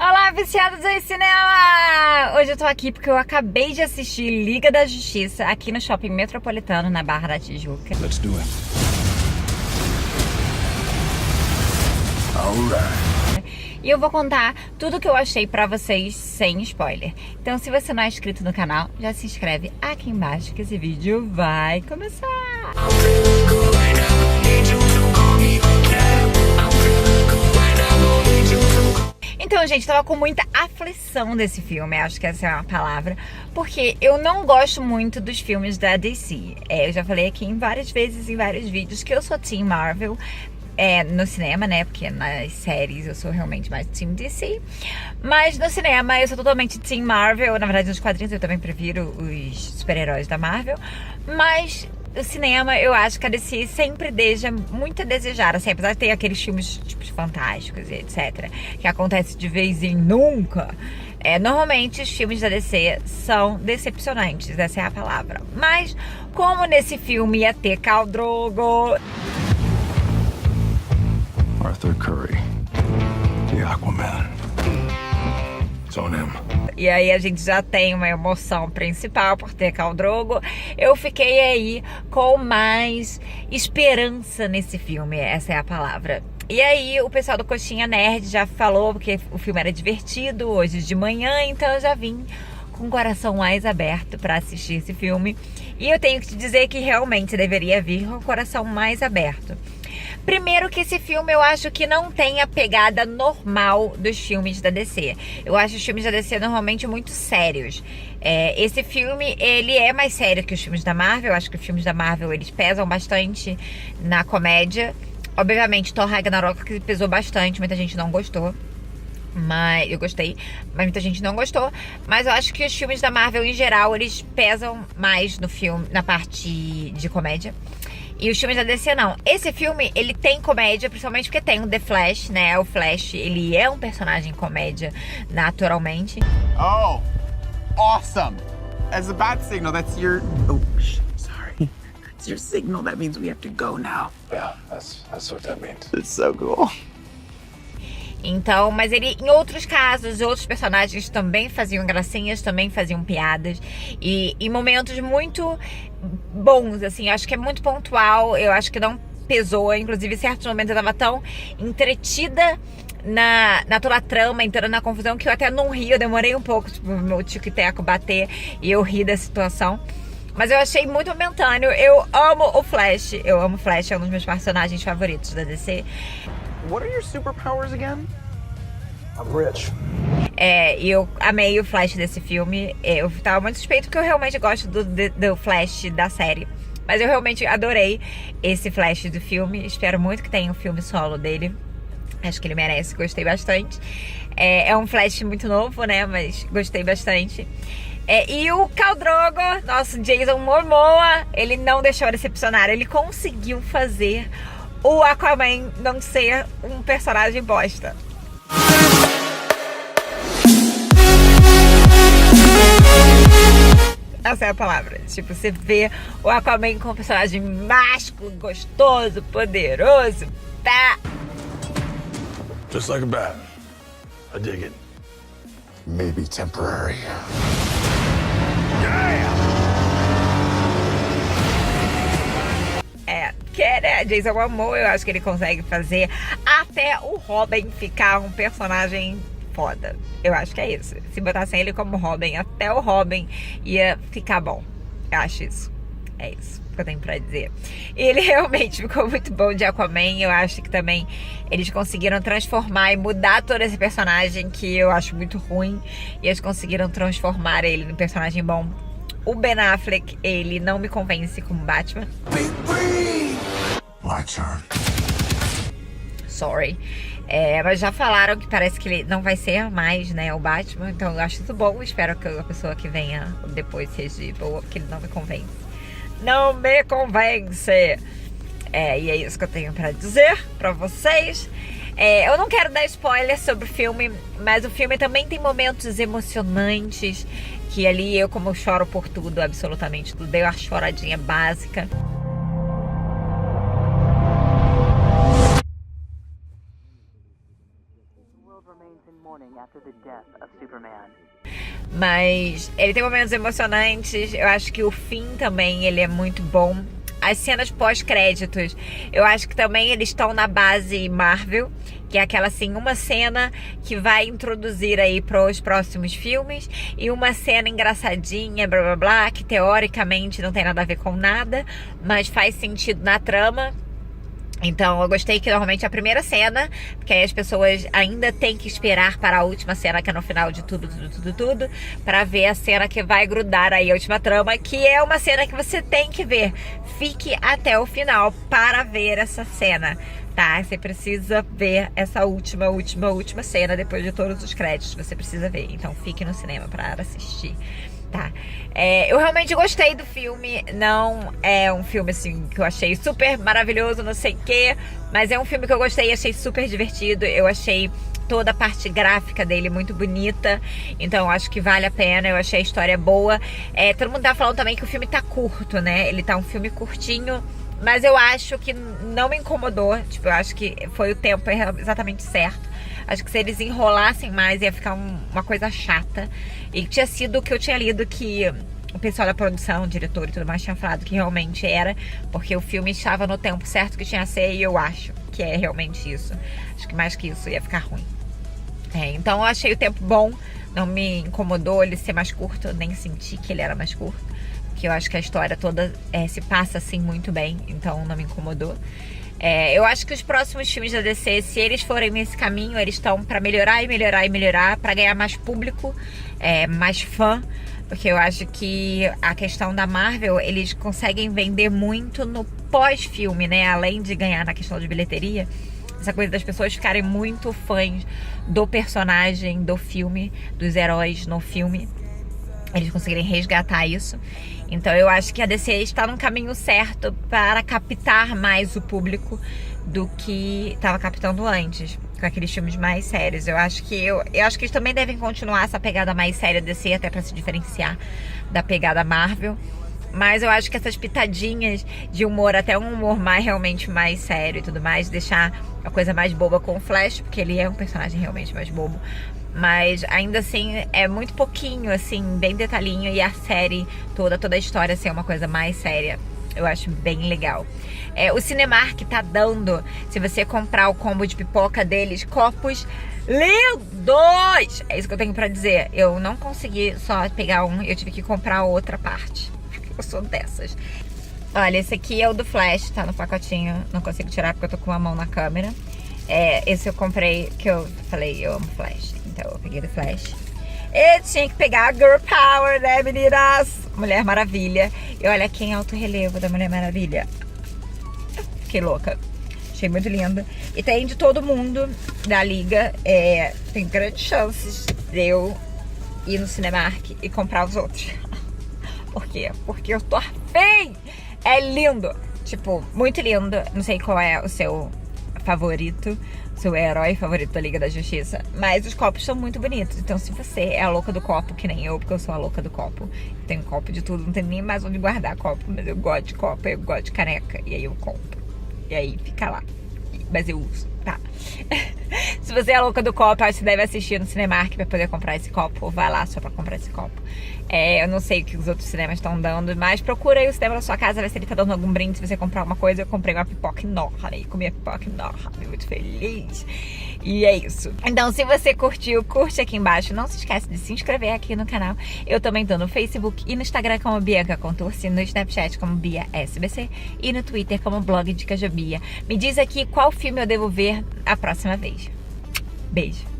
Olá, viciados em cinema! Hoje eu tô aqui porque eu acabei de assistir Liga da Justiça aqui no Shopping Metropolitano, na Barra da Tijuca. Let's do it. Alright. E eu vou contar tudo o que eu achei pra vocês sem spoiler. Então, se você não é inscrito no canal, já se inscreve aqui embaixo que esse vídeo vai começar! Então, gente, tava com muita aflição desse filme, acho que essa é uma palavra, porque eu não gosto muito dos filmes da DC. Eu já falei aqui várias vezes, em vários vídeos, que eu sou Team Marvel no cinema, né? Porque nas séries eu sou realmente mais Team DC. Mas no cinema eu sou totalmente Team Marvel. Na verdade, nos quadrinhos eu também prefiro os super-heróis da Marvel. Mas o cinema, eu acho que a DC sempre deixa muito a desejar, assim, apesar de ter aqueles filmes tipo fantásticos e etc, que acontece de vez em nunca. Normalmente os filmes da DC são decepcionantes, essa é a palavra. Mas como nesse filme ia ter Khal Drogo, Arthur Curry, the Aquaman. It's on him. e aí a gente já tem uma emoção principal por ter Khal Drogo, eu fiquei aí com mais esperança nesse filme, essa é a palavra. E aí o pessoal do Coxinha Nerd já falou que o filme era divertido hoje de manhã, então eu já vim com o coração mais aberto para assistir esse filme. E eu tenho que te dizer que realmente deveria vir com o coração mais aberto. Primeiro que esse filme eu acho que não tem a pegada normal dos filmes da DC. Eu acho os filmes da DC normalmente muito sérios. Esse filme, ele é mais sério que os filmes da Marvel. Eu acho que os filmes da Marvel, eles pesam bastante na comédia. Obviamente, Thor Ragnarok que pesou bastante, muita gente não gostou. Mas eu gostei, mas muita gente não gostou. Mas eu acho que os filmes da Marvel em geral, eles pesam mais no filme, na parte de comédia. E os filmes da DC não. Esse filme, ele tem comédia, principalmente porque tem o The Flash, né? O Flash, ele é um personagem comédia naturalmente. Oh, awesome. As a bat signal, that's your... Oh, sorry. That's your signal. That means we have to go now. Yeah, that's what that means. It's so cool. Então, mas ele, em outros casos, outros personagens também faziam gracinhas, também faziam piadas. E em momentos muito bons, assim, acho que é muito pontual, eu acho que não pesou. Inclusive, em certos momentos eu tava tão entretida na toda a trama, entrando na confusão, que eu até não ri, eu demorei um pouco, tipo, meu tic-teco bater e eu ri da situação. Mas eu achei muito momentâneo. Eu amo o Flash, é um dos meus personagens favoritos da DC. What are your superpowers again? I'm rich. E eu amei o Flash desse filme. Eu tava muito suspeito porque eu realmente gosto do Flash da série. Mas eu realmente adorei esse Flash do filme. Espero muito que tenha um filme solo dele. Acho que ele merece, gostei bastante. É um Flash muito novo, né? Mas gostei bastante. E o Khal Drogo, nosso Jason Momoa, ele não deixou a decepcionar. Ele conseguiu fazer o Aquaman não ser um personagem bosta. Essa é a palavra. Tipo, você vê o Aquaman com um personagem másculo, gostoso, poderoso, tá? Just like a bat. I dig it. Maybe temporary. Né, Jason Momoa, eu acho que ele consegue fazer até o Robin ficar um personagem foda. Eu acho que é isso. Se botassem ele como Robin, até o Robin ia ficar bom. Eu acho isso. É isso que eu tenho pra dizer. E ele realmente ficou muito bom de Aquaman. Eu acho que também eles conseguiram transformar e mudar todo esse personagem que eu acho muito ruim. E eles conseguiram transformar ele num personagem bom. O Ben Affleck, ele não me convence como Batman. My turn. Sorry. Mas já falaram que parece que ele não vai ser mais, né, o Batman. Então eu acho isso bom. Espero que a pessoa que venha depois seja boa, porque ele não me convence. Não me convence! E é isso que eu tenho pra dizer pra vocês. Eu não quero dar spoiler sobre o filme, mas o filme também tem momentos emocionantes. Que ali eu, como eu choro por tudo, absolutamente tudo, dei uma choradinha básica. remains in mourning Mas ele tem momentos emocionantes. Eu acho que o fim também ele é muito bom. As cenas pós-créditos, eu acho que também eles estão na base Marvel, que é aquela assim, uma cena que vai introduzir aí para os próximos filmes e uma cena engraçadinha, blá blá blá, que teoricamente não tem nada a ver com nada, mas faz sentido na trama. Então eu gostei que normalmente é a primeira cena, porque aí as pessoas ainda têm que esperar para a última cena, que é no final de tudo, para ver a cena que vai grudar aí a última trama, que é uma cena que você tem que ver. Fique até o final para ver essa cena, tá? Você precisa ver essa última cena depois de todos os créditos, você precisa ver. Então fique no cinema para assistir. Tá. Eu realmente gostei do filme. Não é um filme assim que eu achei super maravilhoso, não sei o quê, mas é um filme que eu gostei, achei super divertido. Eu achei toda a parte gráfica dele muito bonita, então eu acho que vale a pena. Eu achei a história boa. Todo mundo tá falando também que o filme tá curto, né? Ele tá um filme curtinho, mas eu acho que não me incomodou. Tipo, eu acho que foi o tempo exatamente certo. Acho que se eles enrolassem mais ia ficar uma coisa chata. E tinha sido o que eu tinha lido, que o pessoal da produção, o diretor e tudo mais tinha falado que realmente era, porque o filme estava no tempo certo que tinha a ser, e eu acho que é realmente isso. Acho que mais que isso ia ficar ruim. Então eu achei o tempo bom, não me incomodou ele ser mais curto, eu nem senti que ele era mais curto, porque eu acho que a história toda se passa assim muito bem, então não me incomodou. Eu acho que os próximos filmes da DC, se eles forem nesse caminho, eles estão pra melhorar e melhorar e melhorar, pra ganhar mais público, mais fã, porque eu acho que a questão da Marvel, eles conseguem vender muito no pós-filme, né? Além de ganhar na questão de bilheteria, essa coisa das pessoas ficarem muito fãs do personagem, do filme, dos heróis no filme. Eles conseguirem resgatar isso. Então eu acho que a DC está no caminho certo para captar mais o público do que estava captando antes, com aqueles filmes mais sérios. Eu acho que eles também devem continuar essa pegada mais séria DC, até para se diferenciar da pegada Marvel. Mas eu acho que essas pitadinhas de humor, até um humor realmente mais sério e tudo mais, deixar a coisa mais boba com o Flash, porque ele é um personagem realmente mais bobo. Mas ainda assim é muito pouquinho, assim, bem detalhinho. E a série toda a história ser uma coisa mais séria, eu acho bem legal. O Cinemark tá dando, se você comprar o combo de pipoca deles, copos lindos! É isso que eu tenho pra dizer. Eu não consegui só pegar um, eu tive que comprar a outra parte. Eu sou dessas. Olha, esse aqui é o do Flash, tá no pacotinho. Não consigo tirar porque eu tô com a mão na câmera. Esse eu comprei, que eu falei, eu amo Flash. Então eu peguei do Flash. E tinha que pegar a Girl Power, né, meninas? Mulher Maravilha. E olha aqui em alto relevo da Mulher Maravilha. Fiquei louca. Achei muito linda. E tem de todo mundo da liga. Tem grandes chances de eu ir no Cinemark e comprar os outros. Por quê? Porque eu tô afim. É lindo. Tipo, muito lindo. Não sei qual é o seu favorito, seu herói favorito da Liga da Justiça, mas os copos são muito bonitos. Então se você é a louca do copo, que nem eu, porque eu sou a louca do copo, tenho copo de tudo, não tem nem mais onde guardar copo, mas eu gosto de copo, eu gosto de caneca, e aí eu compro, e aí fica lá, mas eu uso, tá? Se você é a louca do copo, acho que você deve assistir no Cinemark pra poder comprar esse copo, ou vai lá só pra comprar esse copo. Eu não sei o que os outros cinemas estão dando, mas procura aí o cinema da sua casa, ver se ele tá dando algum brinde. Se você comprar uma coisa, eu comprei uma pipoca enorme, comi a pipoca enorme, muito feliz. E é isso. Então, se você curtiu, curte aqui embaixo. Não se esquece de se inscrever aqui no canal. Eu também tô no Facebook e no Instagram como Bianca Contursi, no Snapchat como Bia SBC e no Twitter como Blog Dicas de Bia. Me diz aqui qual filme eu devo ver a próxima vez. Beijo.